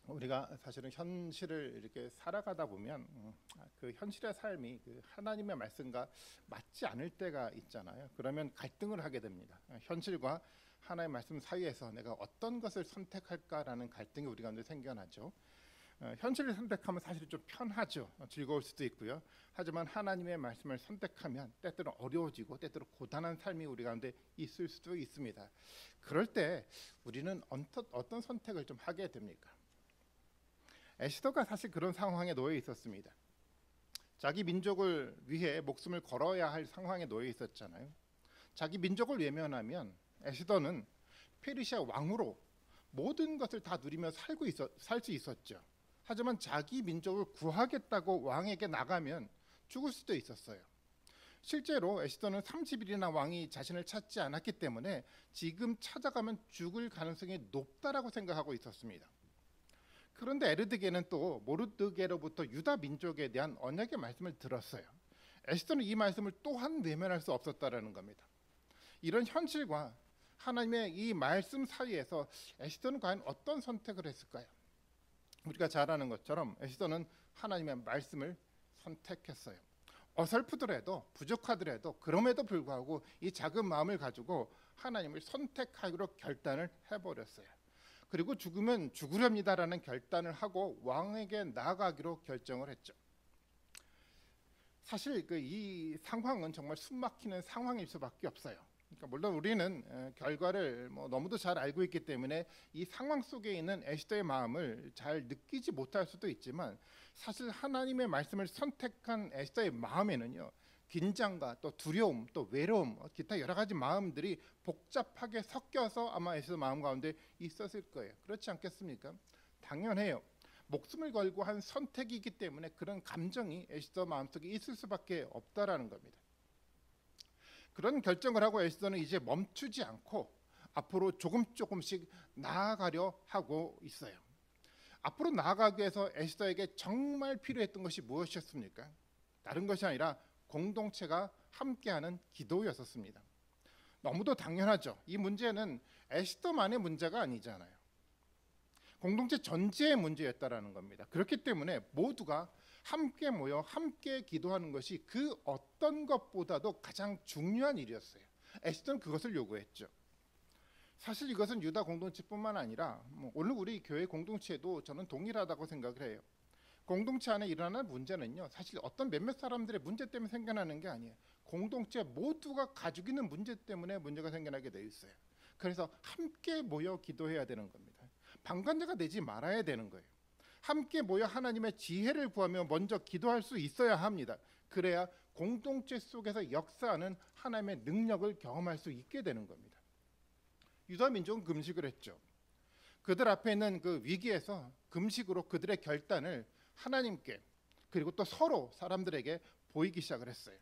우리가 사실은 현실을 이렇게 살아가다 보면 그 현실의 삶이 그 하나님의 말씀과 맞지 않을 때가 있잖아요. 그러면 갈등을 하게 됩니다. 현실과 하나님의 말씀 사이에서 내가 어떤 것을 선택할까라는 갈등이 우리 가운데 생겨나죠. 현실을 선택하면 사실 좀 편하죠. 즐거울 수도 있고요. 하지만 하나님의 말씀을 선택하면 때때로 어려워지고 때때로 고단한 삶이 우리 가운데 있을 수도 있습니다. 그럴 때 우리는 어떤 선택을 좀 하게 됩니까? 에스더가 사실 그런 상황에 놓여 있었습니다. 자기 민족을 위해 목숨을 걸어야 할 상황에 놓여 있었잖아요. 자기 민족을 외면하면 에스더는 페르시아 왕으로 모든 것을 다 누리며 살 수 있었죠. 하지만 자기 민족을 구하겠다고 왕에게 나가면 죽을 수도 있었어요. 실제로 에스더는 30일이나 왕이 자신을 찾지 않았기 때문에 지금 찾아가면 죽을 가능성이 높다라고 생각하고 있었습니다. 그런데 에르드게는 또 모르드게로부터 유다 민족에 대한 언약의 말씀을 들었어요. 에스더는 이 말씀을 또한 외면할 수 없었다라는 겁니다. 이런 현실과 하나님의 이 말씀 사이에서 에스더는 과연 어떤 선택을 했을까요? 우리가 잘 아는 것처럼 에스더는 하나님의 말씀을 선택했어요. 어설프더라도 부족하더라도 그럼에도 불구하고 이 작은 마음을 가지고 하나님을 선택하기로 결단을 해버렸어요. 그리고 죽으면 죽으렵니다라는 결단을 하고 왕에게 나아가기로 결정을 했죠. 사실 이 상황은 정말 숨막히는 상황일 수밖에 없어요. 그러니까 물론 우리는 결과를 너무도 잘 알고 있기 때문에 이 상황 속에 있는 에스더의 마음을 잘 느끼지 못할 수도 있지만 사실 하나님의 말씀을 선택한 에스더의 마음에는요, 긴장과 또 두려움, 또 외로움, 기타 여러 가지 마음들이 복잡하게 섞여서 아마 에스더 마음 가운데 있었을 거예요. 그렇지 않겠습니까? 당연해요. 목숨을 걸고 한 선택이기 때문에 그런 감정이 에스더 마음속에 있을 수밖에 없다라는 겁니다. 그런 결정을 하고 에스더는 이제 멈추지 않고 앞으로 조금씩 나아가려 하고 있어요. 앞으로 나아가기 위해서 에스더에게 정말 필요했던 것이 무엇이었습니까? 다른 것이 아니라 공동체가 함께하는 기도였었습니다. 너무도 당연하죠. 이 문제는 에스더만의 문제가 아니잖아요. 공동체 전체의 문제였다라는 겁니다. 그렇기 때문에 모두가 함께 모여 함께 기도하는 것이 그 어떤 것보다도 가장 중요한 일이었어요. 에스더는 그것을 요구했죠. 사실 이것은 유다 공동체뿐만 아니라 오늘 우리 교회 공동체도 저는 동일하다고 생각을 해요. 공동체 안에 일어나는 문제는요, 사실 어떤 몇몇 사람들의 문제 때문에 생겨나는 게 아니에요. 공동체 모두가 가지고 있는 문제 때문에 문제가 생겨나게 돼 있어요. 그래서 함께 모여 기도해야 되는 겁니다. 방관자가 되지 말아야 되는 거예요. 함께 모여 하나님의 지혜를 구하며 먼저 기도할 수 있어야 합니다. 그래야 공동체 속에서 역사하는 하나님의 능력을 경험할 수 있게 되는 겁니다. 유다 민족은 금식을 했죠. 그들 앞에 있는 그 위기에서 금식으로 그들의 결단을 하나님께 그리고 또 서로 사람들에게 보이기 시작을 했어요.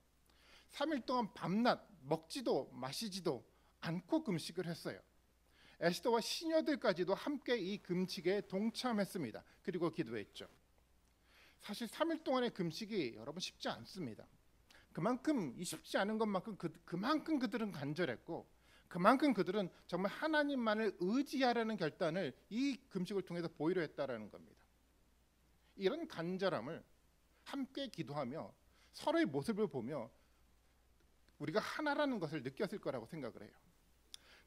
3일 동안 밤낮 먹지도 마시지도 않고 금식을 했어요. 에스더와 시녀들까지도 함께 이 금식에 동참했습니다. 그리고 기도했죠. 사실 3일 동안의 금식이 여러분 쉽지 않습니다. 그만큼 이 쉽지 않은 것만큼 그만큼 그들은 간절했고 그만큼 그들은 정말 하나님만을 의지하라는 결단을 이 금식을 통해서 보이려 했다라는 겁니다. 이런 간절함을 함께 기도하며 서로의 모습을 보며 우리가 하나라는 것을 느꼈을 거라고 생각을 해요.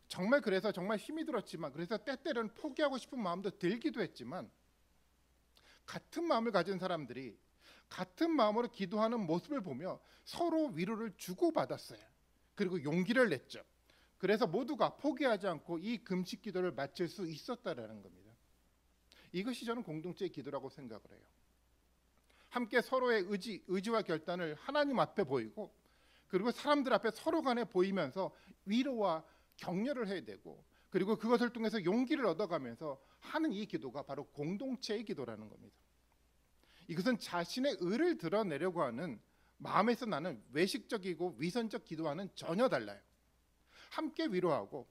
정말 그래서 정말 힘이 들었지만 그래서 때때로는 포기하고 싶은 마음도 들기도 했지만 같은 마음을 가진 사람들이 같은 마음으로 기도하는 모습을 보며 서로 위로를 주고받았어요. 그리고 용기를 냈죠. 그래서 모두가 포기하지 않고 이 금식 기도를 마칠 수 있었다라는 겁니다. 이것이 저는 공동체의 기도라고 생각을 해요. 함께 서로의 의지와 결단을 하나님 앞에 보이고 그리고 사람들 앞에 서로 간에 보이면서 위로와 격려를 해야 되고 그리고 그것을 통해서 용기를 얻어가면서 하는 이 기도가 바로 공동체의 기도라는 겁니다. 이것은 자신의 의를 드러내려고 하는 마음에서 나는 외식적이고 위선적 기도와는 전혀 달라요. 함께 위로하고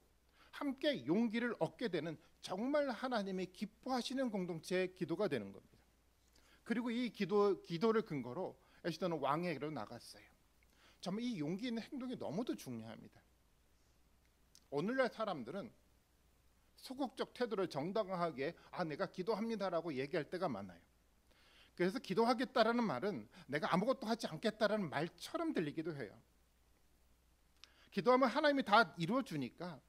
함께 용기를 얻게 되는 정말 하나님이 기뻐하시는 공동체의 기도가 되는 겁니다. 그리고 이 기도를 근거로 에스더는 왕에게로 나갔어요. 정말 이 용기 있는 행동이 너무도 중요합니다. 오늘날 사람들은 소극적 태도를 정당하게 내가 기도합니다라고 얘기할 때가 많아요. 그래서 기도하겠다라는 말은 내가 아무것도 하지 않겠다라는 말처럼 들리기도 해요. 기도하면 하나님이 다 이루어주니까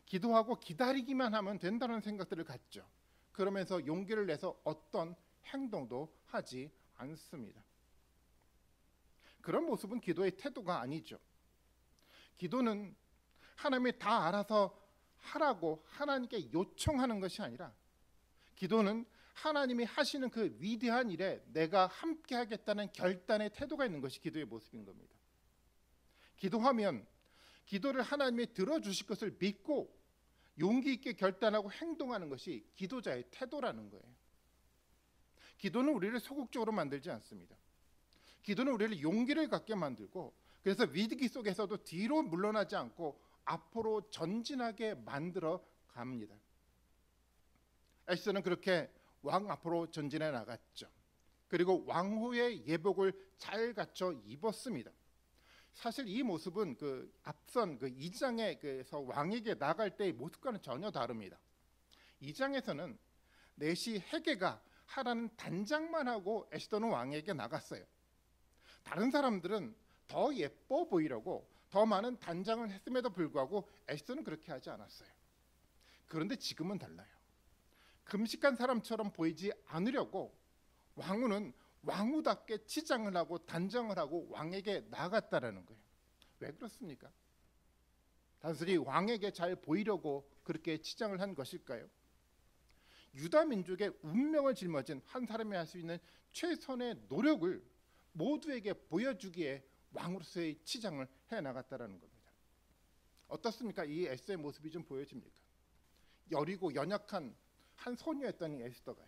기도하고 기다리기만 하면 된다는 생각들을 갖죠. 그러면서 용기를 내서 어떤 행동도 하지 않습니다. 그런 모습은 기도의 태도가 아니죠. 기도는 하나님이 다 알아서 하라고 하나님께 요청하는 것이 아니라, 기도는 하나님이 하시는 그 위대한 일에 내가 함께 하겠다는 결단의 태도가 있는 것이 기도의 모습인 겁니다. 기도하면 기도를 하나님이 들어주실 것을 믿고 용기 있게 결단하고 행동하는 것이 기도자의 태도라는 거예요. 기도는 우리를 소극적으로 만들지 않습니다. 기도는 우리를 용기를 갖게 만들고, 그래서 위기 속에서도 뒤로 물러나지 않고 앞으로 전진하게 만들어 갑니다. 에스더는 그렇게 왕 앞으로 전진해 나갔죠. 그리고 왕후의 예복을 잘 갖춰 입었습니다. 사실 이 모습은 그 앞선 그 2장에서 왕에게 나갈 때의 모습과는 전혀 다릅니다. 2장에서는 넷이 헤게가 하라는 단장만 하고 에스더는 왕에게 나갔어요. 다른 사람들은 더 예뻐 보이려고 더 많은 단장을 했음에도 불구하고 에스더는 그렇게 하지 않았어요. 그런데 지금은 달라요. 금식한 사람처럼 보이지 않으려고 왕후는 왕후답게 치장을 하고 단장을 하고 왕에게 나갔다라는 거예요. 왜 그렇습니까? 단순히 왕에게 잘 보이려고 그렇게 치장을 한 것일까요? 유다 민족의 운명을 짊어진 한 사람이 할 수 있는 최선의 노력을 모두에게 보여주기에 왕으로서의 치장을 해나갔다라는 겁니다. 어떻습니까? 이 에스더의 모습이 좀 보여집니까? 여리고 연약한 한 소녀였던 이 에스더가요,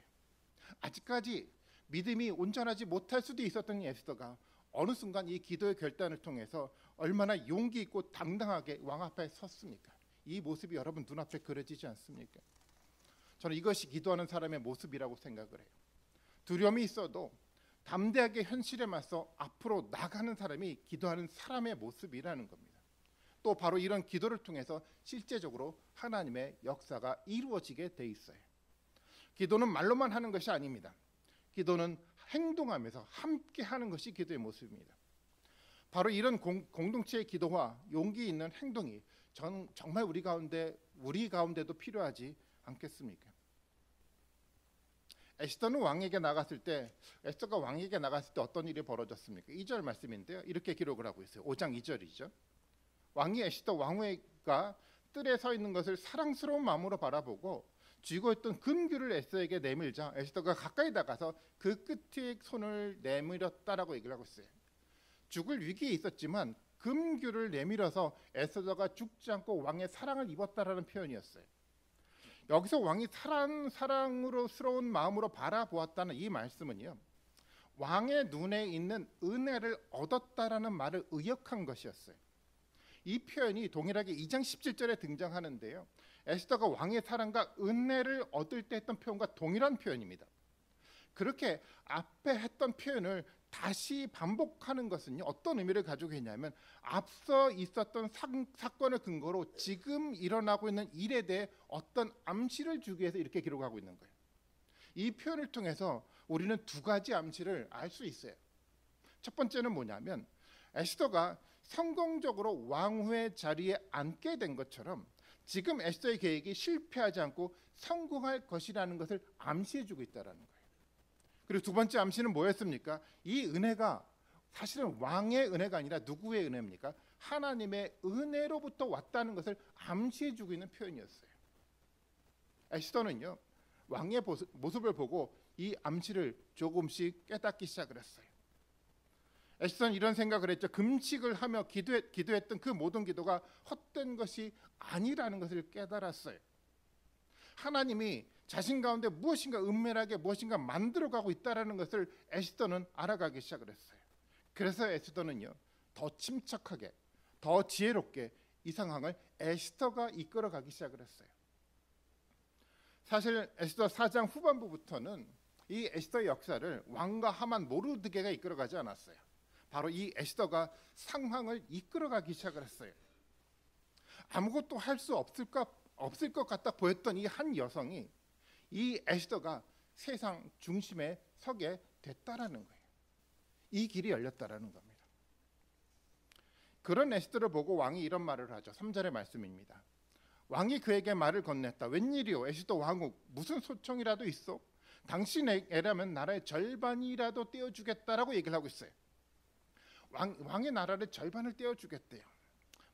아직까지 믿음이 온전하지 못할 수도 있었던 이 에스더가 어느 순간 이 기도의 결단을 통해서 얼마나 용기 있고 당당하게 왕 앞에 섰습니까? 이 모습이 여러분 눈앞에 그려지지 않습니까? 저는 이것이 기도하는 사람의 모습이라고 생각을 해요. 두려움이 있어도 담대하게 현실에 맞서 앞으로 나가는 사람이 기도하는 사람의 모습이라는 겁니다. 또 바로 이런 기도를 통해서 실제적으로 하나님의 역사가 이루어지게 돼 있어요. 기도는 말로만 하는 것이 아닙니다. 기도는 행동하면서 함께 하는 것이 기도의 모습입니다. 바로 이런 공동체의 기도와 용기 있는 행동이 저는 정말 우리 가운데도 필요하지 않겠습니까? 에스더가 왕에게 나갔을 때 어떤 일이 벌어졌습니까? 2절 말씀인데요. 이렇게 기록을 하고 있어요. 5장 2절이죠. 왕이 에스더 왕후가 뜰에 서 있는 것을 사랑스러운 마음으로 바라보고 쥐고 있던 금규를 에스더에게 내밀자 에스더가 가까이 다가서 그 끝에 손을 내밀었다라고 얘기를 하고 있어요. 죽을 위기에 있었지만 금규를 내밀어서 에스더가 죽지 않고 왕의 사랑을 입었다라는 표현이었어요. 여기서 왕이 사랑으로스러운 마음으로 바라보았다는 이 말씀은요, 왕의 눈에 있는 은혜를 얻었다라는 말을 의역한 것이었어요. 이 표현이 동일하게 2장 17절에 등장하는데요, 에스더가 왕의 사랑과 은혜를 얻을 때 했던 표현과 동일한 표현입니다. 그렇게 앞에 했던 표현을 다시 반복하는 것은요, 어떤 의미를 가지고 있냐면 앞서 있었던 사건을 근거로 지금 일어나고 있는 일에 대해 어떤 암시를 주기 위해서 이렇게 기록하고 있는 거예요. 이 표현을 통해서 우리는 두 가지 암시를 알 수 있어요. 첫 번째는 뭐냐면 에스더가 성공적으로 왕후의 자리에 앉게 된 것처럼 지금 에스더의 계획이 실패하지 않고 성공할 것이라는 것을 암시해주고 있다는 거예요. 그리고 두 번째 암시는 뭐였습니까? 이 은혜가 사실은 왕의 은혜가 아니라 누구의 은혜입니까? 하나님의 은혜로부터 왔다는 것을 암시해주고 있는 표현이었어요. 에스더는요, 왕의 모습을 보고 이 암시를 조금씩 깨닫기 시작을 했어요. 에스더는 이런 생각을 했죠. 금식을 하며 기도했던 그 모든 기도가 헛된 것이 아니라는 것을 깨달았어요. 하나님이 자신 가운데 무엇인가 은밀하게 무엇인가 만들어가고 있다는 것을 에스더는 알아가기 시작을 했어요. 그래서 에스더는요, 더 침착하게, 더 지혜롭게 이 상황을 에스더가 이끌어가기 시작을 했어요. 사실 에스더 4장 후반부부터는 이 에스더의 역사를 왕과 하만 모르드게가 이끌어가지 않았어요. 바로 이 에스더가 상황을 이끌어가기 시작을 했어요. 아무것도 할 수 없을 것 같다 보였던 이 한 여성이 이 에스더가 세상 중심에 서게 됐다라는 거예요. 이 길이 열렸다라는 겁니다. 그런 에스더를 보고 왕이 이런 말을 하죠. 3절의 말씀입니다. 왕이 그에게 말을 건넸다. 웬일이오 에스더 왕후, 무슨 소청이라도 있어? 당신의 애라면 나라의 절반이라도 떼어주겠다라고 얘기를 하고 있어요. 왕의 나라를 절반을 떼어주겠대요.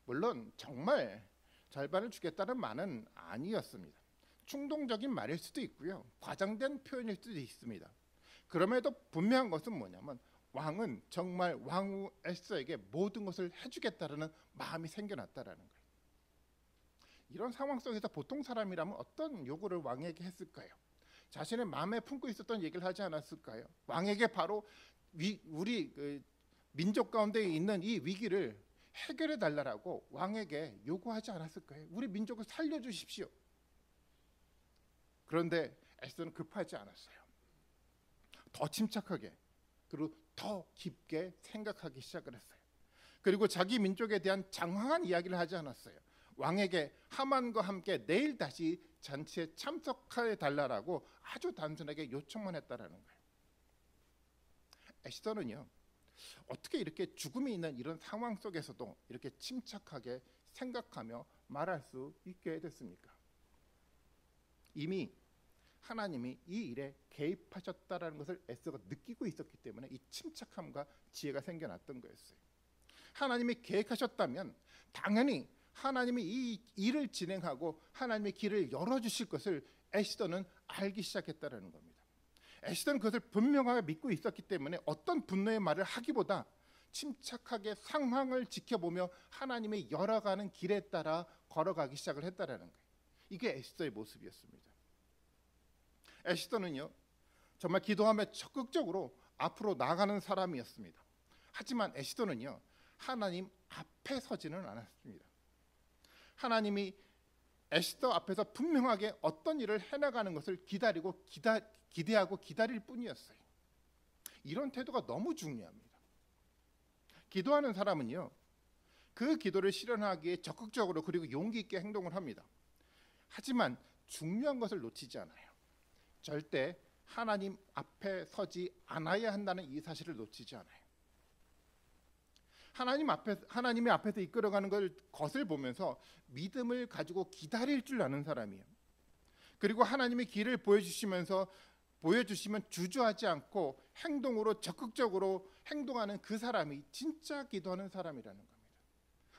물론 정말 절반을 주겠다는 말은 아니었습니다. 충동적인 말일 수도 있고요, 과장된 표현일 수도 있습니다. 그럼에도 분명한 것은 뭐냐면 왕은 정말 왕후 에스더에게 모든 것을 해주겠다라는 마음이 생겨났다라는 거예요. 이런 상황 속에서 보통 사람이라면 어떤 요구를 왕에게 했을까요? 자신의 마음에 품고 있었던 얘기를 하지 않았을까요? 왕에게 바로 우리 민족 가운데 있는 이 위기를 해결해 달라고 왕에게 요구하지 않았을까요? 우리 민족을 살려주십시오. 그런데 에스더는 급하지 않았어요. 더 침착하게, 그리고 더 깊게 생각하기 시작을 했어요. 그리고 자기 민족에 대한 장황한 이야기를 하지 않았어요. 왕에게 하만과 함께 내일 다시 잔치에 참석해 달라고 아주 단순하게 요청만 했다라는 거예요. 에스더는요, 어떻게 이렇게 죽음이 있는 이런 상황 속에서도 이렇게 침착하게 생각하며 말할 수 있게 됐습니까? 이미 하나님이 이 일에 개입하셨다라는 것을 에스더가 느끼고 있었기 때문에 이 침착함과 지혜가 생겨났던 거였어요. 하나님이 계획하셨다면 당연히 하나님이 이 일을 진행하고 하나님의 길을 열어주실 것을 에스더는 알기 시작했다라는 겁니다. 에스더는 그것을 분명하게 믿고 있었기 때문에 어떤 분노의 말을 하기보다 침착하게 상황을 지켜보며 하나님의 열어가는 길에 따라 걸어가기 시작을 했다라는 거예요. 이게 에스더의 모습이었습니다. 에스더는요, 정말 기도하며 적극적으로 앞으로 나아가는 사람이었습니다. 하지만 에스더는요, 하나님 앞에 서지는 않았습니다. 하나님이 에스더 앞에서 분명하게 어떤 일을 해나가는 것을 기대하고 기다릴 뿐이었어요. 이런 태도가 너무 중요합니다. 기도하는 사람은요, 그 기도를 실현하기에 적극적으로 그리고 용기 있게 행동을 합니다. 하지만 중요한 것을 놓치지 않아요. 절대 하나님 앞에 서지 않아야 한다는 이 사실을 놓치지 않아요. 하나님의 앞에서 이끌어가는 것을 보면서 믿음을 가지고 기다릴 줄 아는 사람이에요. 그리고 하나님의 길을 보여주시면 주저하지 않고 행동으로 적극적으로 행동하는 그 사람이 진짜 기도하는 사람이라는 겁니다.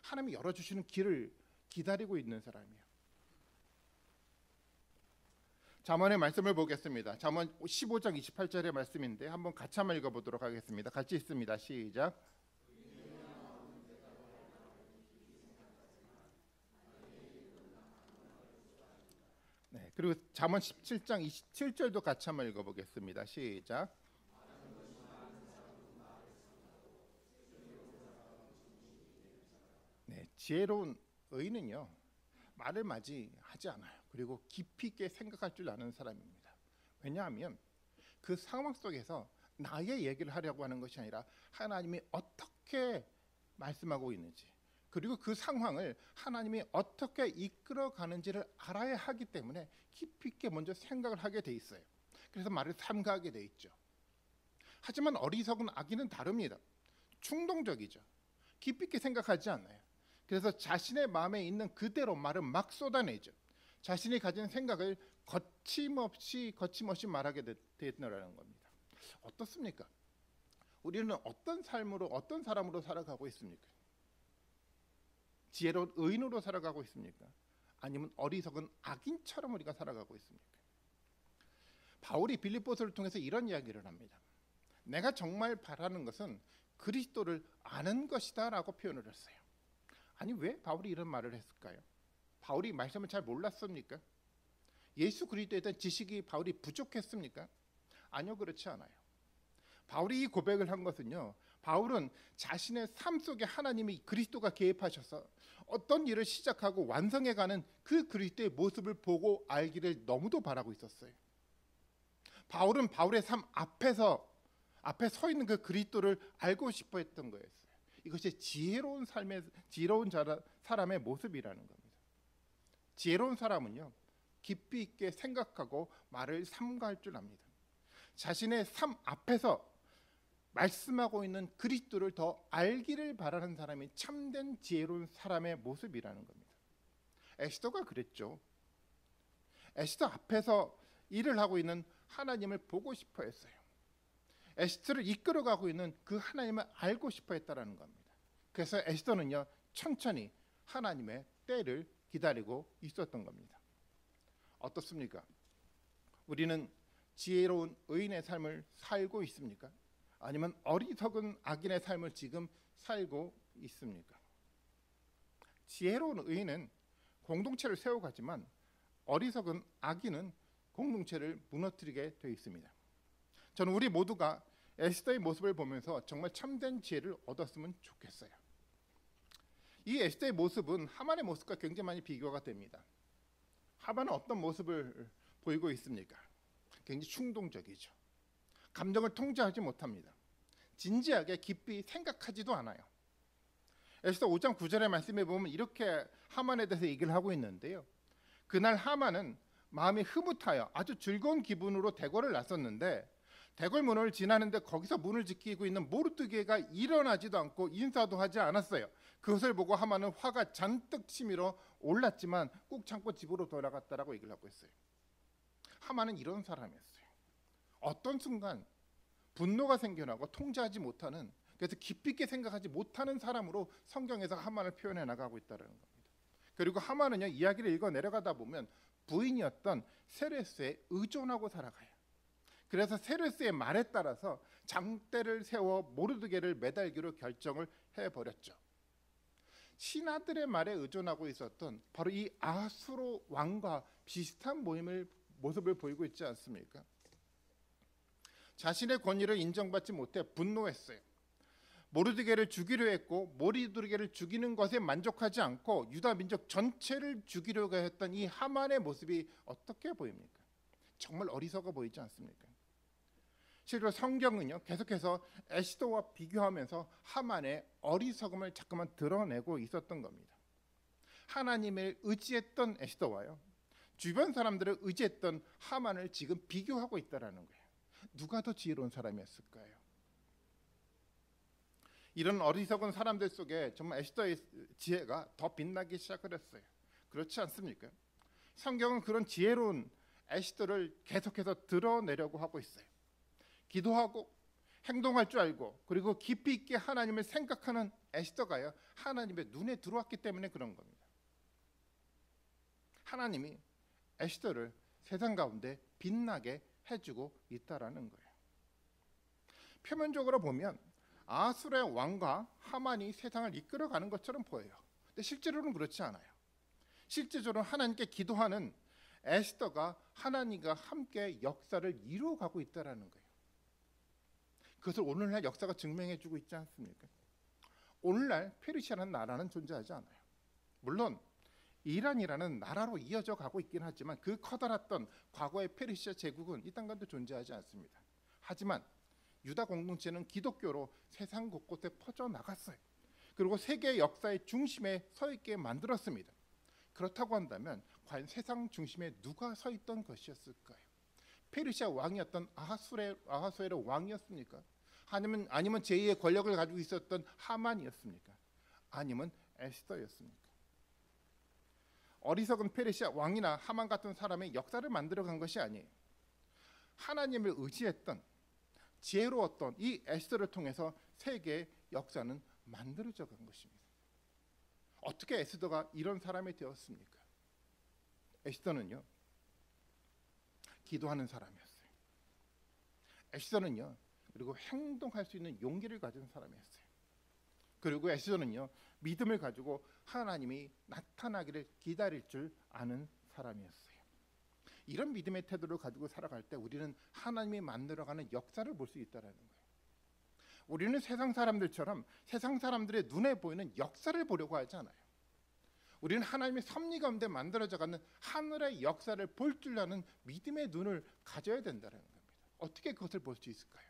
하나님이 열어주시는 길을 기다리고 있는 사람이에요. 잠언의 말씀을 보겠습니다. 잠언 15장 28절의 말씀인데 한번 같이 한번 읽어보도록 하겠습니다. 같이 읽습니다. 시작. 네, 그리고 잠언 17장 27절도 같이 한번 읽어보겠습니다. 시작. 네, 지혜로운 의인은요, 말을 맞이하지 않아요. 그리고 깊이 있게 생각할 줄 아는 사람입니다. 왜냐하면 그 상황 속에서 나의 얘기를 하려고 하는 것이 아니라 하나님이 어떻게 말씀하고 있는지, 그리고 그 상황을 하나님이 어떻게 이끌어가는지를 알아야 하기 때문에 깊이 있게 먼저 생각을 하게 돼 있어요. 그래서 말을 삼가하게 돼 있죠. 하지만 어리석은 아기는 다릅니다. 충동적이죠. 깊이 있게 생각하지 않아요. 그래서 자신의 마음에 있는 그대로 말을 막 쏟아내죠. 자신이 가진 생각을 거침없이 말하게 된다는 겁니다. 어떻습니까? 우리는 어떤 사람으로 살아가고 있습니까? 지혜로운 의인으로 살아가고 있습니까? 아니면 어리석은 악인처럼 우리가 살아가고 있습니까? 바울이 빌립보서를 통해서 이런 이야기를 합니다. 내가 정말 바라는 것은 그리스도를 아는 것이다 라고 표현을 했어요. 아니, 왜 바울이 이런 말을 했을까요? 바울이 말씀을 잘 몰랐습니까? 예수 그리스도에 대한 지식이 바울이 부족했습니까? 아니요, 그렇지 않아요. 바울이 이 고백을 한 것은요, 바울은 자신의 삶 속에 하나님이 그리스도가 개입하셔서 어떤 일을 시작하고 완성해가는 그 그리스도의 모습을 보고 알기를 너무도 바라고 있었어요. 바울은 바울의 삶 앞에 서 있는 그 그리스도를 알고 싶어 했던 거였어요. 이것이 지혜로운 사람의 모습이라는 겁니다. 지혜로운 사람은요, 깊이 있게 생각하고 말을 삼가할 줄 압니다. 자신의 삶 앞에서 말씀하고 있는 그리스도를 더 알기를 바라는 사람이 참된 지혜로운 사람의 모습이라는 겁니다. 에스더가 그랬죠. 에스더 앞에서 일을 하고 있는 하나님을 보고 싶어 했어요. 에스더를 이끌어가고 있는 그 하나님을 알고 싶어 했다는 겁니다. 그래서 에스더는요, 천천히 하나님의 때를 기다리고 있었던 겁니다. 어떻습니까? 우리는 지혜로운 의인의 삶을 살고 있습니까? 아니면 어리석은 악인의 삶을 지금 살고 있습니까? 지혜로운 의인은 공동체를 세워가지만 어리석은 악인은 공동체를 무너뜨리게 되어 있습니다. 저는 우리 모두가 에스더의 모습을 보면서 정말 참된 지혜를 얻었으면 좋겠어요. 이 에스더의 모습은 하만의 모습과 굉장히 많이 비교가 됩니다. 하만은 어떤 모습을 보이고 있습니까? 굉장히 충동적이죠. 감정을 통제하지 못합니다. 진지하게 깊이 생각하지도 않아요. 에스더 5장 9절의 말씀에 보면 이렇게 하만에 대해서 얘기를 하고 있는데요. 그날 하만은 마음이 흐뭇하여 아주 즐거운 기분으로 대궐을 나섰는데 대궐 문을 지나는데 거기서 문을 지키고 있는 모르드게가 일어나지도 않고 인사도 하지 않았어요. 그것을 보고 하만은 화가 잔뜩 치밀어 올랐지만 꾹 참고 집으로 돌아갔다라고 얘기를 하고 있어요. 하만은 이런 사람이었어요. 어떤 순간 분노가 생겨나고 통제하지 못하는, 그래서 깊이 있게 생각하지 못하는 사람으로 성경에서 하만을 표현해 나가고 있다는 겁니다. 그리고 하만은요, 이야기를 읽어 내려가다 보면 부인이었던 세레스에 의존하고 살아가요. 그래서 세레스의 말에 따라서 장대를 세워 모르드게를 매달기로 결정을 해버렸죠. 신하들의 말에 의존하고 있었던 바로 이 아수로 왕과 비슷한 모습을 보이고 있지 않습니까? 자신의 권위를 인정받지 못해 분노했어요. 모르드게를 죽이려 했고 모르드게를 죽이는 것에 만족하지 않고 유다 민족 전체를 죽이려고 했던 이 하만의 모습이 어떻게 보입니까? 정말 어리석어 보이지 않습니까? 실제로 성경은요, 계속해서 에스더와 비교하면서 하만의 어리석음을 자꾸만 드러내고 있었던 겁니다. 하나님을 의지했던 에스더와요, 주변 사람들을 의지했던 하만을 지금 비교하고 있다라는 거예요. 누가 더 지혜로운 사람이었을까요? 이런 어리석은 사람들 속에 정말 에스더의 지혜가 더 빛나기 시작을 했어요. 그렇지 않습니까? 성경은 그런 지혜로운 에스더를 계속해서 드러내려고 하고 있어요. 기도하고 행동할 줄 알고 그리고 깊이 있게 하나님을 생각하는 에스더가요, 하나님의 눈에 들어왔기 때문에 그런 겁니다. 하나님이 에스더를 세상 가운데 빛나게 해주고 있다라는 거예요. 표면적으로 보면 아수르의 왕과 하만이 세상을 이끌어가는 것처럼 보여요. 근데 실제로는 그렇지 않아요. 실제적으로 하나님께 기도하는 에스더가 하나님과 함께 역사를 이루어가고 있다라는 거예요. 그것을 오늘날 역사가 증명해주고 있지 않습니까? 오늘날 페르시아라는 나라는 존재하지 않아요. 물론 이란이라는 나라로 이어져 가고 있긴 하지만 그 커다랐던 과거의 페르시아 제국은 이 땅과도 존재하지 않습니다. 하지만 유다 공동체는 기독교로 세상 곳곳에 퍼져나갔어요. 그리고 세계 역사의 중심에 서 있게 만들었습니다. 그렇다고 한다면 과연 세상 중심에 누가 서 있던 것이었을까요? 페르시아 왕이었던 아하수에로 왕이었습니까? 아니면 제2의 권력을 가지고 있었던 하만이었습니까? 아니면 에스더였습니까? 어리석은 페르시아 왕이나 하만 같은 사람의 역사를 만들어간 것이 아니에요. 하나님을 의지했던 지혜로웠던 이 에스더를 통해서 세계의 역사는 만들어져 간 것입니다. 어떻게 에스더가 이런 사람이 되었습니까? 에스더는요, 기도하는 사람이었어요. 에스더는요, 그리고 행동할 수 있는 용기를 가진 사람이었어요. 그리고 에스더는요, 믿음을 가지고 하나님이 나타나기를 기다릴 줄 아는 사람이었어요. 이런 믿음의 태도를 가지고 살아갈 때 우리는 하나님이 만들어가는 역사를 볼 수 있다는 거예요. 우리는 세상 사람들처럼 세상 사람들의 눈에 보이는 역사를 보려고 하지 않아요. 우리는 하나님의 섭리 가운데 만들어져가는 하늘의 역사를 볼 줄 아는 믿음의 눈을 가져야 된다는 겁니다. 어떻게 그것을 볼 수 있을까요?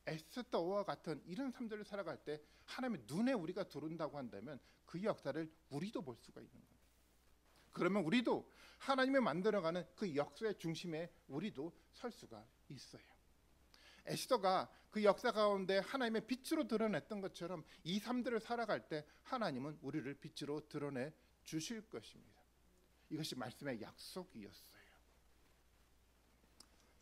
에스더와 같은 이런 삶들을 살아갈 때 하나님의 눈에 우리가 들어온다고 한다면 그 역사를 우리도 볼 수가 있는 겁니다. 그러면 우리도 하나님이 만들어가는 그 역사의 중심에 우리도 설 수가 있어요. 에스더가 그 역사 가운데 하나님의 빛으로 드러냈던 것처럼 이 삶들을 살아갈 때 하나님은 우리를 빛으로 드러내 주실 것입니다. 이것이 말씀의 약속이었어요.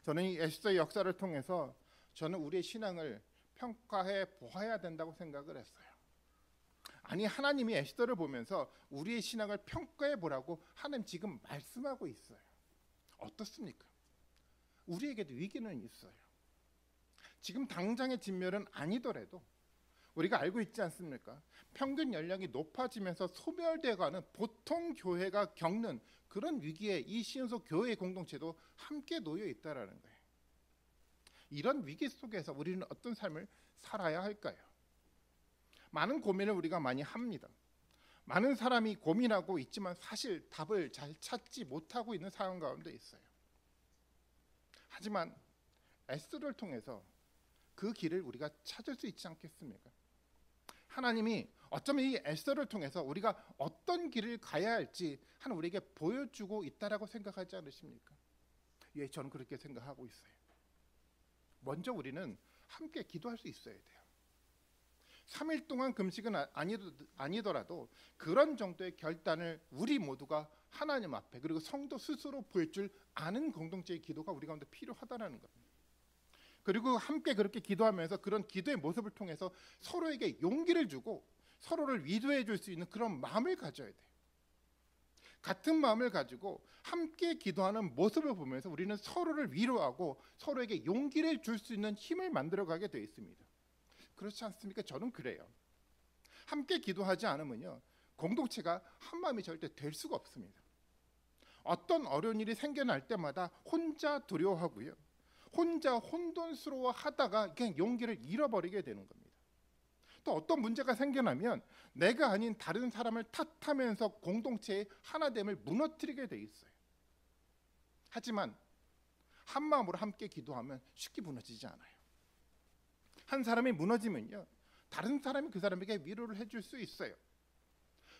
저는 이 에스더의 역사를 통해서 저는 우리의 신앙을 평가해 보아야 된다고 생각을 했어요. 아니, 하나님이 에스더를 보면서 우리의 신앙을 평가해 보라고 하나님 지금 말씀하고 있어요. 어떻습니까? 우리에게도 위기는 있어요. 지금 당장의 진멸은 아니더라도 우리가 알고 있지 않습니까? 평균 연령이 높아지면서 소멸돼가는 보통 교회가 겪는 그런 위기에 이 신속 교회의 공동체도 함께 놓여 있다라는 거예요. 이런 위기 속에서 우리는 어떤 삶을 살아야 할까요? 많은 고민을 우리가 많이 합니다. 많은 사람이 고민하고 있지만 사실 답을 잘 찾지 못하고 있는 상황 가운데 있어요. 하지만 에스더를 통해서 그 길을 우리가 찾을 수 있지 않겠습니까? 하나님이 어쩌면 이 에스더를 통해서 우리가 어떤 길을 가야 할지 하나님 우리에게 보여주고 있다라고 생각하지 않으십니까? 예, 저는 그렇게 생각하고 있어요. 먼저 우리는 함께 기도할 수 있어야 돼요. 3일 동안 금식은 아니더라도 그런 정도의 결단을 우리 모두가 하나님 앞에 그리고 성도 스스로 보일 줄 아는 공동체의 기도가 우리 가운데 필요하다는 겁니다. 그리고 함께 그렇게 기도하면서 그런 기도의 모습을 통해서 서로에게 용기를 주고 서로를 위로해 줄 수 있는 그런 마음을 가져야 돼요. 같은 마음을 가지고 함께 기도하는 모습을 보면서 우리는 서로를 위로하고 서로에게 용기를 줄 수 있는 힘을 만들어가게 되어 있습니다. 그렇지 않습니까? 저는 그래요. 함께 기도하지 않으면요, 공동체가 한 마음이 절대 될 수가 없습니다. 어떤 어려운 일이 생겨날 때마다 혼자 두려워하고요, 혼자 혼돈스러워하다가 그냥 용기를 잃어버리게 되는 겁니다. 또 어떤 문제가 생겨나면 내가 아닌 다른 사람을 탓하면서 공동체의 하나됨을 무너뜨리게 돼 있어요. 하지만 한 마음으로 함께 기도하면 쉽게 무너지지 않아요. 한 사람이 무너지면요, 다른 사람이 그 사람에게 위로를 해줄 수 있어요.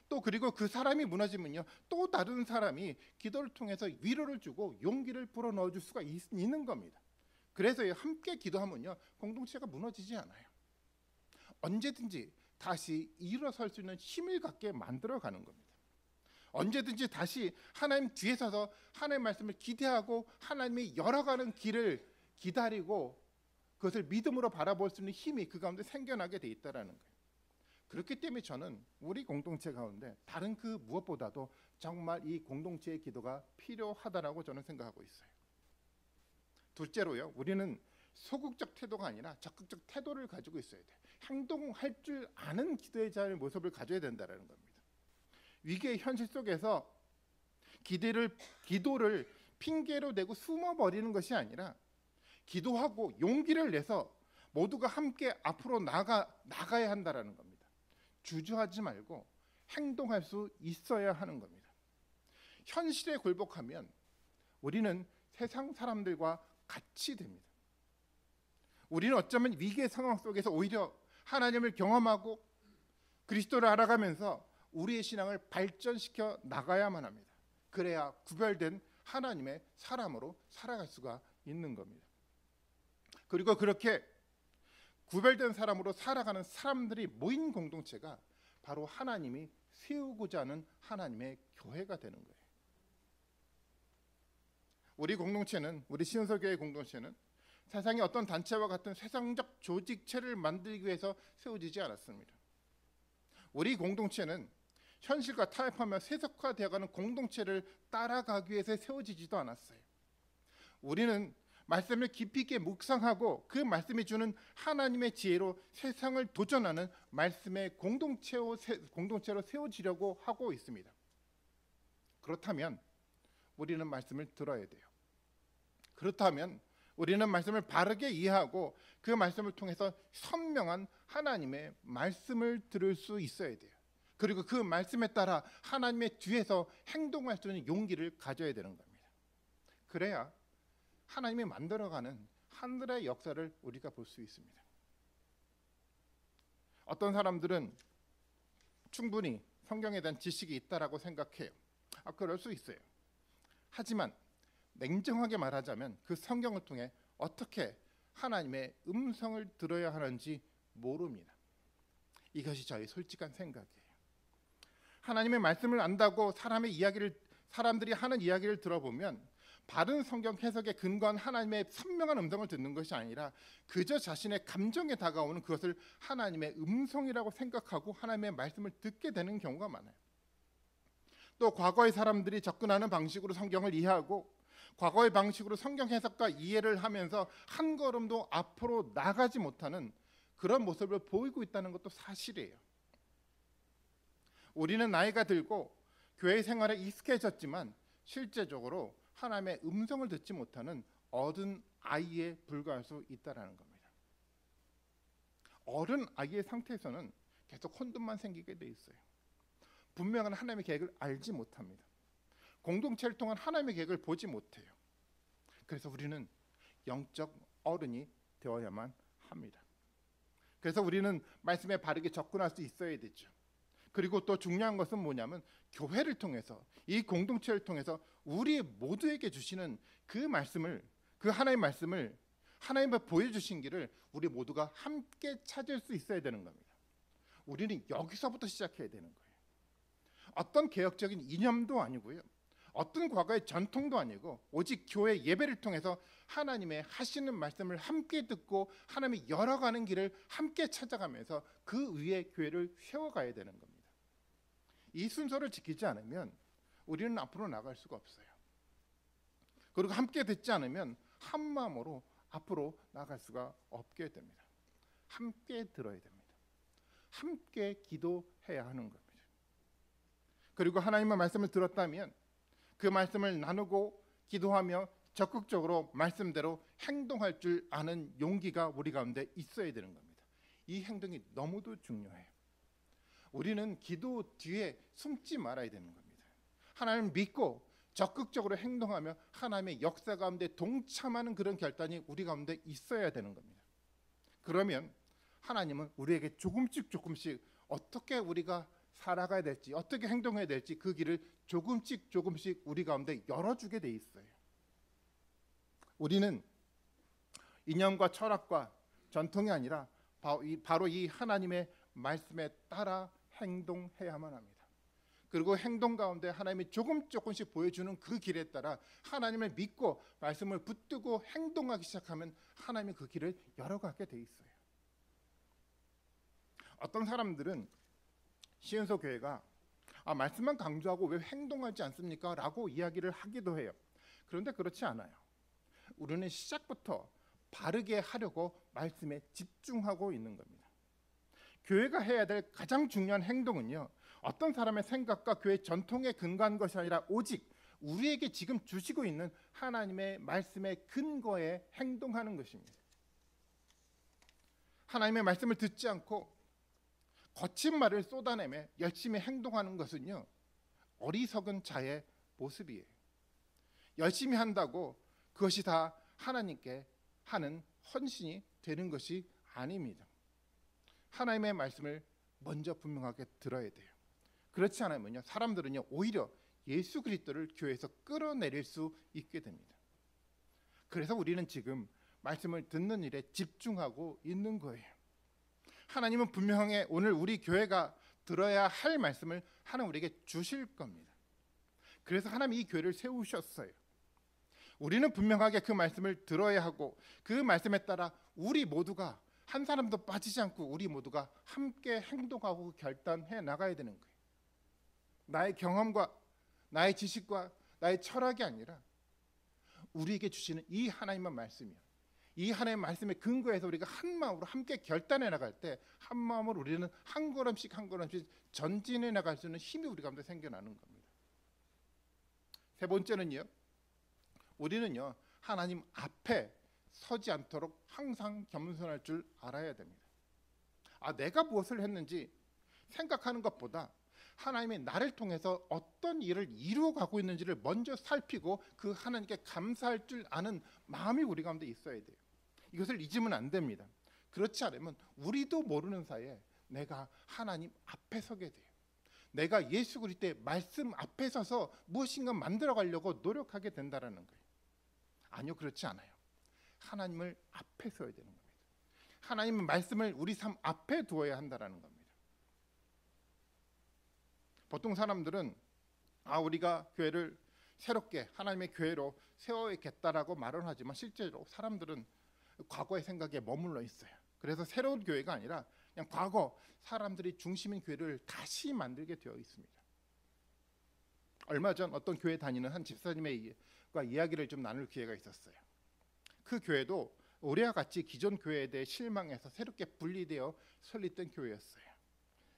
또 그리고 그 사람이 무너지면요, 또 다른 사람이 기도를 통해서 위로를 주고 용기를 불어넣어 줄 수가 있는 겁니다. 그래서 함께 기도하면요, 공동체가 무너지지 않아요. 언제든지 다시 일어설 수 있는 힘을 갖게 만들어가는 겁니다. 언제든지 다시 하나님 뒤에 서서 하나님의 말씀을 기대하고 하나님이 열어가는 길을 기다리고 그것을 믿음으로 바라볼 수 있는 힘이 그 가운데 생겨나게 돼 있다는 거예요. 그렇기 때문에 저는 우리 공동체 가운데 다른 그 무엇보다도 정말 이 공동체의 기도가 필요하다라고 저는 생각하고 있어요. 둘째로요, 우리는 소극적 태도가 아니라 적극적 태도를 가지고 있어야 돼요. 행동할 줄 아는 기도의 자의 모습을 가져야 된다는 겁니다. 위기의 현실 속에서 기도를 핑계로 대고 숨어버리는 것이 아니라 기도하고 용기를 내서 모두가 함께 앞으로 나가야 한다는 겁니다. 주저하지 말고 행동할 수 있어야 하는 겁니다. 현실에 굴복하면 우리는 세상 사람들과 같이 됩니다. 우리는 어쩌면 위기의 상황 속에서 오히려 하나님을 경험하고 그리스도를 알아가면서 우리의 신앙을 발전시켜 나가야만 합니다. 그래야 구별된 하나님의 사람으로 살아갈 수가 있는 겁니다. 그리고 그렇게 구별된 사람으로 살아가는 사람들이 모인 공동체가 바로 하나님이 세우고자 하는 하나님의 교회가 되는 거예요. 우리 공동체는, 우리 신서교회 공동체는 세상의 어떤 단체와 같은 세상적 조직체를 만들기 위해서 세워지지 않았습니다. 우리 공동체는 현실과 타협하며 세속화되어가는 공동체를 따라가기 위해서 세워지지도 않았어요. 우리는 말씀을 깊이 있게 묵상하고 그 말씀이 주는 하나님의 지혜로 세상을 도전하는 말씀의 공동체로 세워지려고 하고 있습니다. 그렇다면 우리는 말씀을 들어야 돼요. 그렇다면 우리는 말씀을 바르게 이해하고 그 말씀을 통해서 선명한 하나님의 말씀을 들을 수 있어야 돼요. 그리고 그 말씀에 따라 하나님의 뒤에서 행동할 수 있는 용기를 가져야 되는 겁니다. 그래야 하나님이 만들어가는 하늘의 역사를 우리가 볼 수 있습니다. 어떤 사람들은 충분히 성경에 대한 지식이 있다라고 생각해요. 그럴 수 있어요. 하지만 냉정하게 말하자면 그 성경을 통해 어떻게 하나님의 음성을 들어야 하는지 모릅니다. 이것이 저의 솔직한 생각이에요. 하나님의 말씀을 안다고 사람들이 하는 이야기를 들어보면 바른 성경 해석에 근거한 하나님의 선명한 음성을 듣는 것이 아니라 그저 자신의 감정에 다가오는 그것을 하나님의 음성이라고 생각하고 하나님의 말씀을 듣게 되는 경우가 많아요. 또 과거의 사람들이 접근하는 방식으로 성경을 이해하고 과거의 방식으로 성경 해석과 이해를 하면서 한 걸음도 앞으로 나가지 못하는 그런 모습을 보이고 있다는 것도 사실이에요. 우리는 나이가 들고 교회 생활에 익숙해졌지만 실제적으로 하나님의 음성을 듣지 못하는 어른 아이에 불과할 수 있다는 겁니다. 어른 아이의 상태에서는 계속 혼돈만 생기게 돼 있어요. 분명한 하나님의 계획을 알지 못합니다. 공동체를 통한 하나님의 계획을 보지 못해요. 그래서 우리는 영적 어른이 되어야만 합니다. 그래서 우리는 말씀에 바르게 접근할 수 있어야 되죠. 그리고 또 중요한 것은 뭐냐면 교회를 통해서 이 공동체를 통해서 우리 모두에게 주시는 그 말씀을 그 하나님의 말씀을 하나님이 보여주신 길을 우리 모두가 함께 찾을 수 있어야 되는 겁니다. 우리는 여기서부터 시작해야 되는 거예요. 어떤 개혁적인 이념도 아니고요. 어떤 과거의 전통도 아니고 오직 교회 예배를 통해서 하나님의 하시는 말씀을 함께 듣고 하나님이 열어가는 길을 함께 찾아가면서 그 위에 교회를 세워가야 되는 겁니다. 이 순서를 지키지 않으면 우리는 앞으로 나갈 수가 없어요. 그리고 함께 듣지 않으면 한 마음으로 앞으로 나갈 수가 없게 됩니다. 함께 들어야 됩니다. 함께 기도해야 하는 겁니다. 그리고 하나님의 말씀을 들었다면 그 말씀을 나누고 기도하며 적극적으로 말씀대로 행동할 줄 아는 용기가 우리 가운데 있어야 되는 겁니다. 이 행동이 너무도 중요해요. 우리는 기도 뒤에 숨지 말아야 되는 겁니다. 하나님을 믿고 적극적으로 행동하며 하나님의 역사 가운데 동참하는 그런 결단이 우리 가운데 있어야 되는 겁니다. 그러면 하나님은 우리에게 조금씩 어떻게 우리가 살아가야 될지 어떻게 행동해야 될지 그 길을 조금씩 우리 가운데 열어주게 돼 있어요. 우리는 이념과 철학과 전통이 아니라 바로 이 하나님의 말씀에 따라 행동해야만 합니다. 그리고 행동 가운데 하나님이 조금씩 보여주는 그 길에 따라 하나님을 믿고 말씀을 붙들고 행동하기 시작하면 하나님이 그 길을 열어가게 돼 있어요. 어떤 사람들은 시은서 교회가 말씀만 강조하고 왜 행동하지 않습니까? 라고 이야기를 하기도 해요. 그런데 그렇지 않아요. 우리는 시작부터 바르게 하려고 말씀에 집중하고 있는 겁니다. 교회가 해야 될 가장 중요한 행동은요, 어떤 사람의 생각과 교회 전통에 근거한 것이 아니라 오직 우리에게 지금 주시고 있는 하나님의 말씀의 근거에 행동하는 것입니다. 하나님의 말씀을 듣지 않고 거친 말을 쏟아내며 열심히 행동하는 것은요, 어리석은 자의 모습이에요. 열심히 한다고 그것이 다 하나님께 하는 헌신이 되는 것이 아닙니다. 하나님의 말씀을 먼저 분명하게 들어야 돼요. 그렇지 않으면요, 사람들은요 오히려 예수 그리스도를 교회에서 끌어내릴 수 있게 됩니다. 그래서 우리는 지금 말씀을 듣는 일에 집중하고 있는 거예요. 하나님은 분명하게 오늘 우리 교회가 들어야 할 말씀을 하나님 우리에게 주실 겁니다. 그래서 하나님 이 교회를 세우셨어요. 우리는 분명하게 그 말씀을 들어야 하고 그 말씀에 따라 우리 모두가 한 사람도 빠지지 않고 우리 모두가 함께 행동하고 결단해 나가야 되는 거예요. 나의 경험과 나의 지식과 나의 철학이 아니라 우리에게 주시는 이 하나님의 말씀이요, 이 하나님의 말씀에 근거해서 우리가 한 마음으로 함께 결단해 나갈 때 한 마음으로 우리는 한 걸음씩 전진해 나갈 수 있는 힘이 우리 가운데 생겨나는 겁니다. 세 번째는요, 우리는요 하나님 앞에 서지 않도록 항상 겸손할 줄 알아야 됩니다. 내가 무엇을 했는지 생각하는 것보다 하나님이 나를 통해서 어떤 일을 이루어가고 있는지를 먼저 살피고 그 하나님께 감사할 줄 아는 마음이 우리 가운데 있어야 돼요. 이것을 잊으면 안 됩니다. 그렇지 않으면 우리도 모르는 사이에 내가 하나님 앞에 서게 돼요. 내가 예수 그리스도의 말씀 앞에 서서 무엇인가 만들어 가려고 노력하게 된다라는 거예요. 아니요, 그렇지 않아요. 하나님을 앞에 서야 되는 겁니다. 하나님의 말씀을 우리 삶 앞에 두어야 한다라는 겁니다. 보통 사람들은 우리가 교회를 새롭게 하나님의 교회로 세워야겠다라고 말은 하지만 실제로 사람들은 과거의 생각에 머물러 있어요. 그래서 새로운 교회가 아니라 그냥 과거 사람들이 중심인 교회를 다시 만들게 되어 있습니다. 얼마 전 어떤 교회 다니는 한 집사님과 이야기를 좀 나눌 기회가 있었어요. 그 교회도 우리와 같이 기존 교회에 대해 실망해서 새롭게 분리되어 설립된 교회였어요.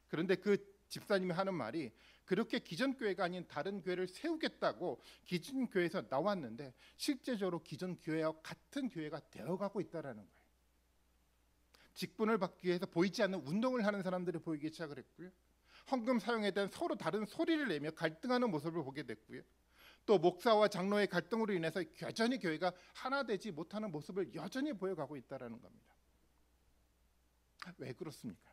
그런데 그 집사님이 하는 말이 그렇게 기존 교회가 아닌 다른 교회를 세우겠다고 기존 교회에서 나왔는데 실제적으로 기존 교회와 같은 교회가 되어가고 있다라는 거예요. 직분을 받기 위해서 보이지 않는 운동을 하는 사람들이 보이기 시작을 했고요. 헌금 사용에 대한 서로 다른 소리를 내며 갈등하는 모습을 보게 됐고요. 또 목사와 장로의 갈등으로 인해서 여전히 교회가 하나 되지 못하는 모습을 여전히 보여가고 있다는 겁니다. 왜 그렇습니까?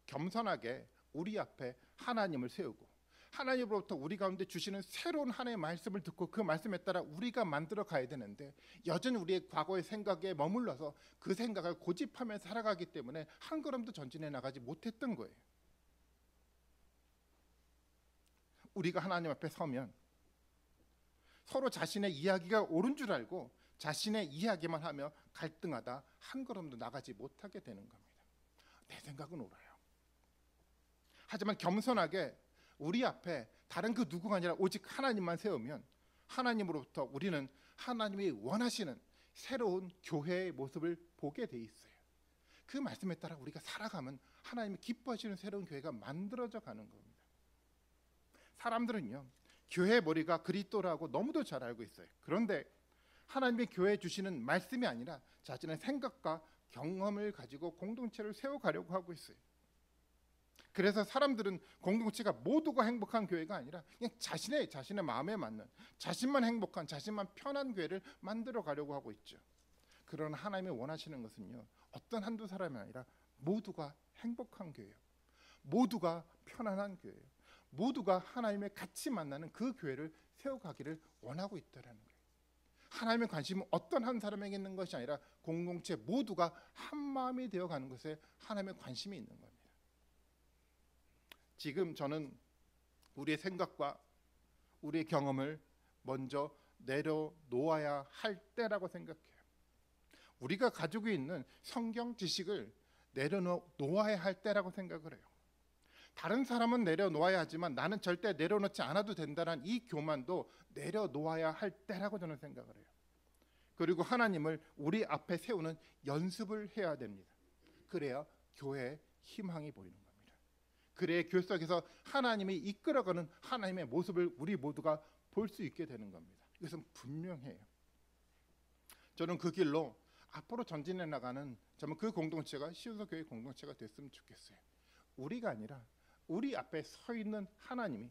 겸손하게 우리 앞에 하나님을 세우고 하나님으로부터 우리 가운데 주시는 새로운 하나님의 말씀을 듣고 그 말씀에 따라 우리가 만들어 가야 되는데 여전히 우리의 과거의 생각에 머물러서 그 생각을 고집하며 살아가기 때문에 한 걸음도 전진해 나가지 못했던 거예요. 우리가 하나님 앞에 서면 서로 자신의 이야기가 옳은 줄 알고 자신의 이야기만 하며 갈등하다 한 걸음도 나가지 못하게 되는 겁니다. 내 생각은 옳아요. 하지만 겸손하게 우리 앞에 다른 그 누구가 아니라 오직 하나님만 세우면 하나님으로부터 우리는 하나님이 원하시는 새로운 교회의 모습을 보게 돼 있어요. 그 말씀에 따라 우리가 살아가면 하나님이 기뻐하시는 새로운 교회가 만들어져 가는 겁니다. 사람들은요, 교회의 머리가 그리스도라고 너무도 잘 알고 있어요. 그런데 하나님의 교회에 주시는 말씀이 아니라 자신의 생각과 경험을 가지고 공동체를 세워가려고 하고 있어요. 그래서 사람들은 공동체가 모두가 행복한 교회가 아니라 그냥 자신의 마음에 맞는 자신만 행복한 자신만 편한 교회를 만들어 가려고 하고 있죠. 그러나 하나님이 원하시는 것은요, 어떤 한두 사람이 아니라 모두가 행복한 교회예요. 모두가 편안한 교회예요. 모두가 하나님의 같이 만나는 그 교회를 세워가기를 원하고 있다는 거예요. 하나님의 관심은 어떤 한 사람에게 있는 것이 아니라 공동체 모두가 한 마음이 되어가는 것에 하나님의 관심이 있는 겁니다. 지금 저는 우리의 생각과 우리의 경험을 먼저 내려놓아야 할 때라고 생각해요. 우리가 가지고 있는 성경 지식을 내려놓아야 할 때라고 생각을 해요. 다른 사람은 내려놓아야 하지만 나는 절대 내려놓지 않아도 된다는 이 교만도 내려놓아야 할 때라고 저는 생각을 해요. 그리고 하나님을 우리 앞에 세우는 연습을 해야 됩니다. 그래야 교회의 희망이 보이는 겁니다. 그래야 교회 속에서 하나님이 이끌어가는 하나님의 모습을 우리 모두가 볼 수 있게 되는 겁니다. 이것은 분명해요. 저는 그 길로 앞으로 전진해 나가는 정말 그 공동체가 시온서 교회 공동체가 됐으면 좋겠어요. 우리가 아니라 우리 앞에 서 있는 하나님이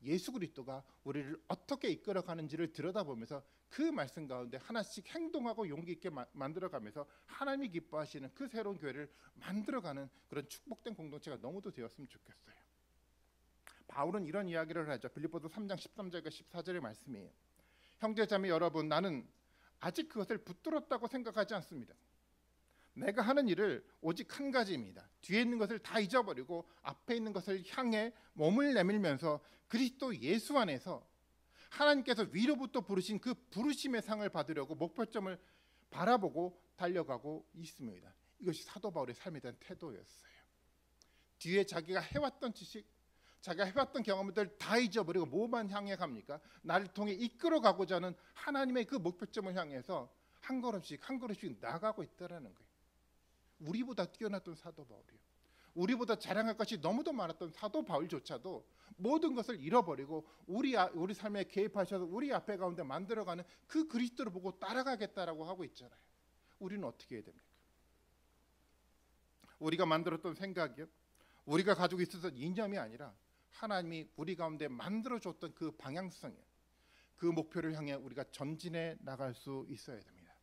예수 그리스도가 우리를 어떻게 이끌어가는지를 들여다보면서 그 말씀 가운데 하나씩 행동하고 용기 있게 만들어가면서 하나님이 기뻐하시는 그 새로운 교회를 만들어가는 그런 축복된 공동체가 너무도 되었으면 좋겠어요. 바울은 이런 이야기를 하죠. 빌립보서 3장 13절과 14절의 말씀이에요. 형제자매 여러분, 나는 아직 그것을 붙들었다고 생각하지 않습니다. 내가 하는 일을 오직 한 가지입니다. 뒤에 있는 것을 다 잊어버리고 앞에 있는 것을 향해 몸을 내밀면서 그리스도 예수 안에서 하나님께서 위로부터 부르신 그 부르심의 상을 받으려고 목표점을 바라보고 달려가고 있습니다. 이것이 사도 바울의 삶에 대한 태도였어요. 뒤에 자기가 해왔던 지식, 자기가 해왔던 경험들 다 잊어버리고 뭐만 향해 갑니까? 나를 통해 이끌어가고자 하는 하나님의 그 목표점을 향해서 한 걸음씩 한 걸음씩 나가고 있다는 거예요. 우리보다 뛰어났던 사도 바울이요. 우리보다 자랑할 것이 너무도 많았던 사도 바울조차도 모든 것을 잃어버리고 우리 삶에 개입하셔서 우리 앞에 가운데 만들어가는 그 그리스도를 보고 따라가겠다라고 하고 있잖아요. 우리는 어떻게 해야 됩니까? 우리가 만들었던 생각이요, 우리가 가지고 있었던 이념이 아니라 하나님이 우리 가운데 만들어줬던 그 방향성이요, 그 목표를 향해 우리가 전진해 나갈 수 있어야 됩니다.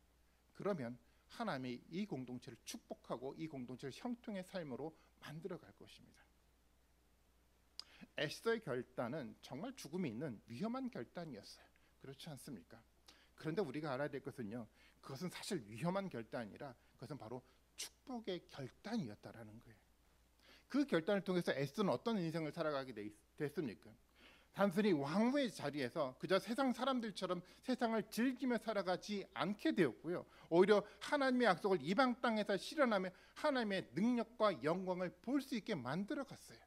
그러면 하나님이 이 공동체를 축복하고 이 공동체를 형통의 삶으로 만들어갈 것입니다. 에스더의 결단은 정말 죽음이 있는 위험한 결단이었어요. 그렇지 않습니까? 그런데 우리가 알아야 될 것은요, 그것은 사실 위험한 결단이 아니라 그것은 바로 축복의 결단이었다라는 거예요. 그 결단을 통해서 에스더는 어떤 인생을 살아가게 됐습니까? 단순히 왕후의 자리에서 그저 세상 사람들처럼 세상을 즐기며 살아가지 않게 되었고요. 오히려 하나님의 약속을 이방 땅에서 실현하며 하나님의 능력과 영광을 볼 수 있게 만들어 갔어요.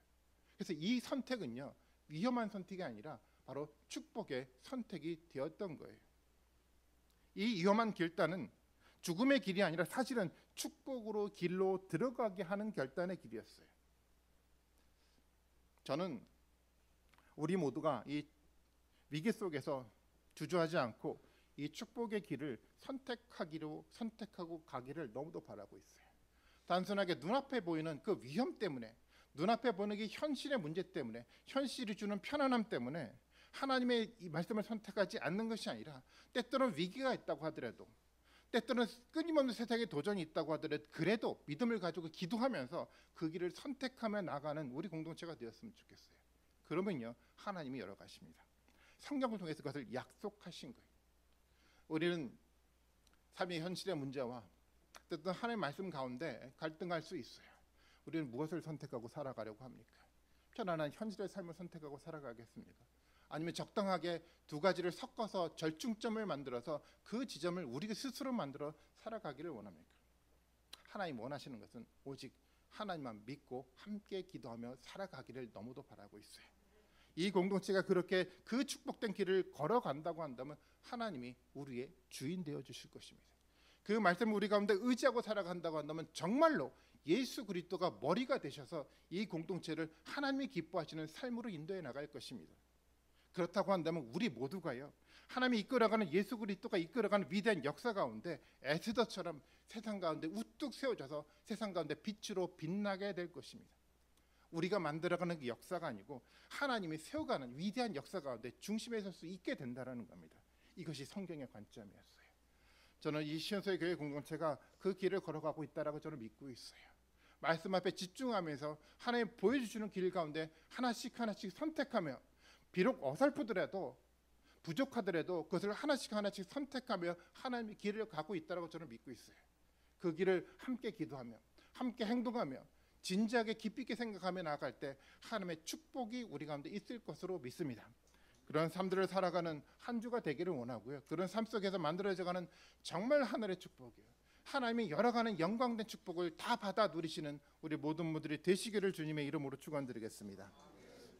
그래서 이 선택은요, 위험한 선택이 아니라 바로 축복의 선택이 되었던 거예요. 이 위험한 결단은 죽음의 길이 아니라 사실은 축복으로 길로 들어가게 하는 결단의 길이었어요. 저는 우리 모두가 이 위기 속에서 주저하지 않고 이 축복의 길을 선택하고 가기를 너무도 바라고 있어요. 단순하게 눈앞에 보이는 그 위험 때문에, 눈앞에 보이는 게 현실의 문제 때문에, 현실이 주는 편안함 때문에 하나님의 이 말씀을 선택하지 않는 것이 아니라, 때때로는 위기가 있다고 하더라도, 때때로는 끊임없는 세상에 도전이 있다고 하더라도, 그래도 믿음을 가지고 기도하면서 그 길을 선택하며 나가는 우리 공동체가 되었으면 좋겠어요. 그러면요, 하나님이 열어가십니다. 성경을 통해서 그것을 약속하신 거예요. 우리는 삶의 현실의 문제와 어떤 하나님의 말씀 가운데 갈등할 수 있어요. 우리는 무엇을 선택하고 살아가려고 합니까? 편안한 현실의 삶을 선택하고 살아가겠습니까? 아니면 적당하게 두 가지를 섞어서 절충점을 만들어서 그 지점을 우리 스스로 만들어 살아가기를 원합니까? 하나님 원하시는 것은 오직 하나님만 믿고 함께 기도하며 살아가기를 너무도 바라고 있어요. 이 공동체가 그렇게 그 축복된 길을 걸어간다고 한다면 하나님이 우리의 주인 되어 주실 것입니다. 그 말씀을 우리 가운데 의지하고 살아간다고 한다면 정말로 예수 그리스도가 머리가 되셔서 이 공동체를 하나님이 기뻐하시는 삶으로 인도해 나갈 것입니다. 그렇다고 한다면 우리 모두가요, 하나님이 이끌어가는 예수 그리스도가 이끌어가는 위대한 역사 가운데 에스더처럼 세상 가운데 우뚝 세워져서 세상 가운데 빛으로 빛나게 될 것입니다. 우리가 만들어가는 그 역사가 아니고 하나님이 세워가는 위대한 역사 가운데 중심에 설 수 있게 된다는 겁니다. 이것이 성경의 관점이었어요. 저는 이 시온서의 교회 공동체가 그 길을 걸어가고 있다라고 저는 믿고 있어요. 말씀 앞에 집중하면서 하나님 보여주시는 길 가운데 하나씩 선택하며, 비록 어설프더라도 부족하더라도 그것을 하나씩 선택하며 하나님의 길을 가고 있다라고 저는 믿고 있어요. 그 길을 함께 기도하며 함께 행동하며 진지하게 깊이 있게 생각하며 나아갈 때 하나님의 축복이 우리 가운데 있을 것으로 믿습니다. 그런 삶들을 살아가는 한 주가 되기를 원하고요. 그런 삶 속에서 만들어져가는 정말 하늘의 축복이에요. 하나님이 열어가는 영광된 축복을 다 받아 누리시는 우리 모든 분들이 되시기를 주님의 이름으로 축원드리겠습니다.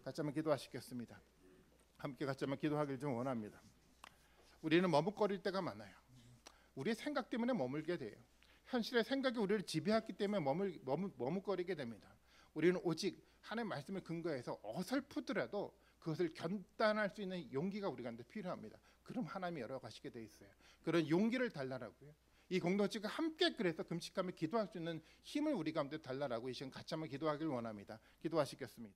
같이 한번 기도하시겠습니다. 함께 같이 한번 기도하기를 좀 원합니다. 우리는 머뭇거릴 때가 많아요. 우리의 생각 때문에 머물게 돼요. 현실의 생각이 우리를 지배했기 때문에 머뭇거리게 됩니다. 우리는 오직 하나님의 말씀을 근거해서 어설프더라도 그것을 견단할 수 있는 용기가 우리 가운데 필요합니다. 그럼 하나님이 열어가시게 돼 있어요. 그런 용기를 달라라고요. 이 공동체가 함께 그래서 금식하며 기도할 수 있는 힘을 우리 가운데 달라라고 이 시간 같이 한번 기도하길 원합니다. 기도하시겠습니다.